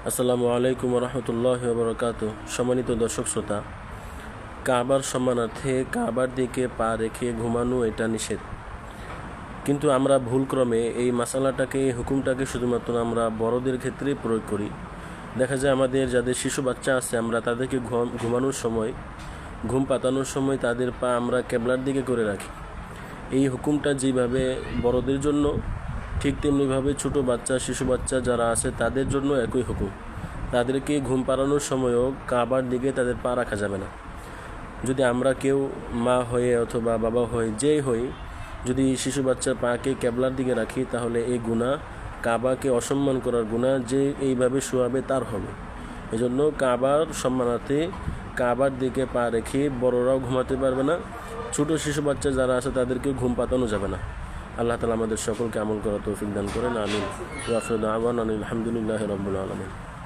আসসালামু আলাইকুম রহমতুল্লাহ বরকাত। সম্মানিত দর্শক শ্রোতা, কাবার সম্মানার্থে কাবার দিকে পা রেখে ঘুমানো এটা নিষেধ, কিন্তু আমরা ভুলক্রমে এই মাসালাটাকে, এই হুকুমটাকে শুধুমাত্র আমরা বড়দের ক্ষেত্রে প্রয়োগ করি। দেখা যায় আমাদের যাদের শিশু বাচ্চা আছে, আমরা তাদেরকে ঘুমানোর সময়, ঘুম পাতানোর সময় তাদের পা আমরা কেবলার দিকে করে রাখি। এই হুকুমটা যেভাবে বড়দের জন্য, ঠিক তেমনিভাবে ছোটো বাচ্চা, শিশু বাচ্চা যারা আছে তাদের জন্য একই হুকুম। তাদেরকে ঘুম পাড়ানোর সময়ও কাবার দিকে তাদের পা রাখা যাবে না। যদি আমরা কেউ মা হয়ে অথবা বাবা হয়ে যেই হই, যদি শিশু বাচ্চার পাকে কেবলার দিকে রাখি, তাহলে এই গুনাহ, কাবাকে অসম্মান করার গুনাহ, যে এইভাবে শোয়াবে তার হবে। এজন্য কাবার সম্মানার্থে কাবার দিকে পা রেখে বড়রাও ঘুমাতে পারবে না, ছোটো শিশু বাচ্চা যারা আছে তাদেরকেও ঘুম পাতানো যাবে না। আল্লাহ তাআলা আমাদের সকলকে আমল করার তৌফিক দান করেন, আমিন। ওয়া আখিরু দাওয়ানা আলহামদুলিল্লাহি রাব্বিল আলামিন।